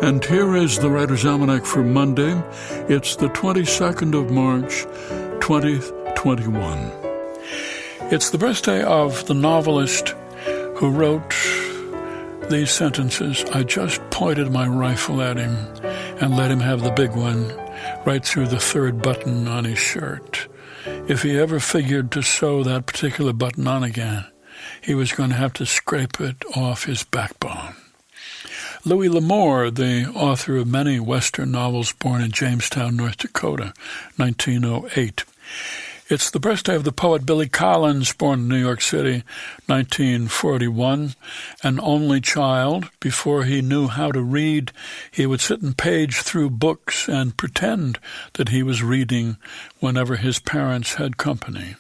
And here is the Writer's Almanac for Monday. It's the 22nd of March, 2021. It's the birthday of the novelist who wrote these sentences. I just pointed my rifle at him and let him have the big one right through the third button on his shirt. If he ever figured to sew that particular button on again, he was going to have to scrape it off his backbone. Louis L'Amour, the author of many Western novels, born in Jamestown, North Dakota, 1908. It's the birthday of the poet Billy Collins, born in New York City, 1941. An only child, before he knew how to read, he would sit and page through books and pretend that he was reading whenever his parents had company.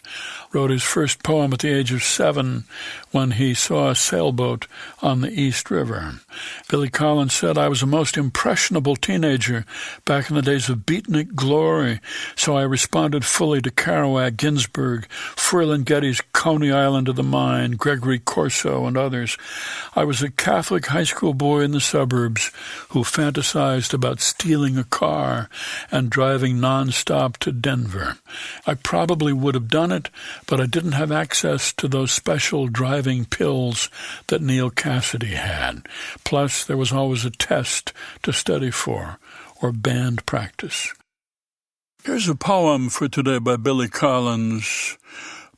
Wrote his first poem at the age of 7 when he saw a sailboat on the East River. Billy Collins said, I was a most impressionable teenager back in the days of beatnik glory, so I responded fully to Kerouac, Ginsberg, Ferlinghetti's Coney Island of the Mind, Gregory Corso, and others. I was a Catholic high school boy in the suburbs who fantasized about stealing a car and driving nonstop to Denver. I probably would have done it, but I didn't have access to those special driving pills that Neil Cassidy had. Plus, there was always a test to study for, or band practice. Here's a poem for today by Billy Collins,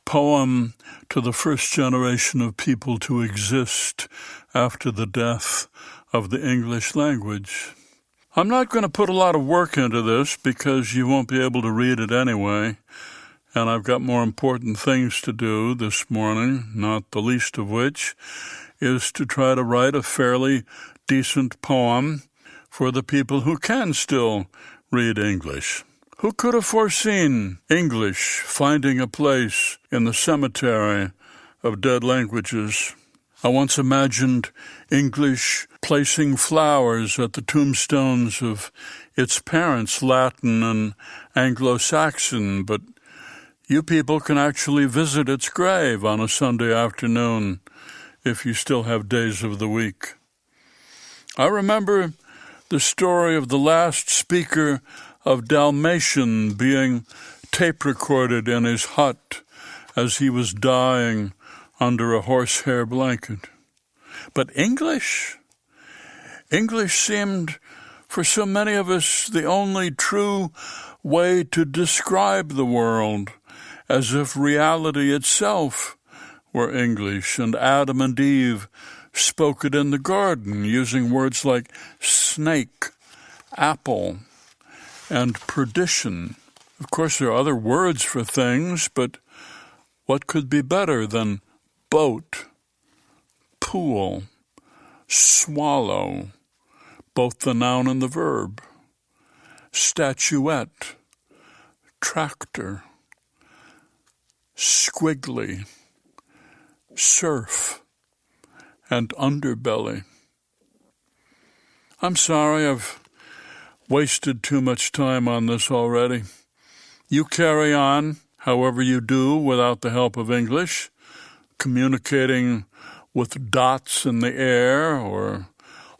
poem to the first generation of people to exist after the death of the English language. I'm not going to put a lot of work into this because you won't be able to read it anyway, and I've got more important things to do this morning, not the least of which is to try to write a fairly decent poem for the people who can still read English. Who could have foreseen English finding a place in the cemetery of dead languages? I once imagined English placing flowers at the tombstones of its parents, Latin and Anglo-Saxon, but you people can actually visit its grave on a Sunday afternoon if you still have days of the week. I remember the story of the last speaker of Dalmatian being tape-recorded in his hut as he was dying under a horsehair blanket. But English seemed, for so many of us, the only true way to describe the world, as if reality itself were English, and Adam and Eve spoke it in the garden, using words like snake, apple, and perdition. Of course, there are other words for things, but what could be better than boat, pool, swallow, both the noun and the verb, statuette, tractor, squiggly, surf, and underbelly. I'm sorry I've wasted too much time on this already. You carry on, however you do, without the help of English, communicating with dots in the air or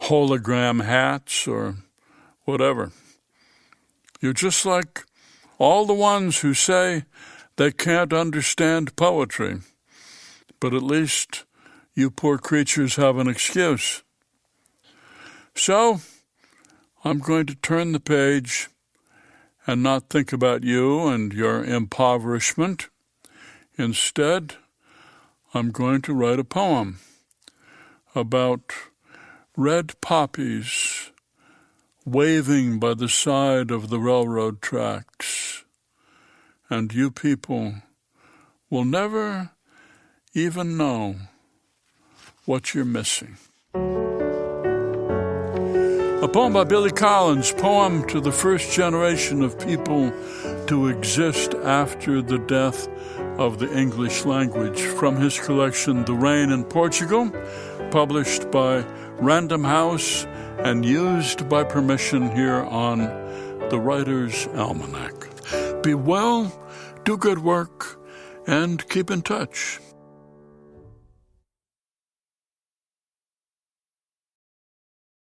hologram hats or whatever. You're just like all the ones who say they can't understand poetry, but at least you poor creatures have an excuse. So, I'm going to turn the page and not think about you and your impoverishment. Instead, I'm going to write a poem about red poppies waving by the side of the railroad tracks, and you people will never even know what you're missing. A poem by Billy Collins, poem to the first generation of people to exist after the death of the English language, from his collection The Rain in Portugal, published by Random House and used by permission here on the Writer's Almanac. Be well, do good work, and keep in touch.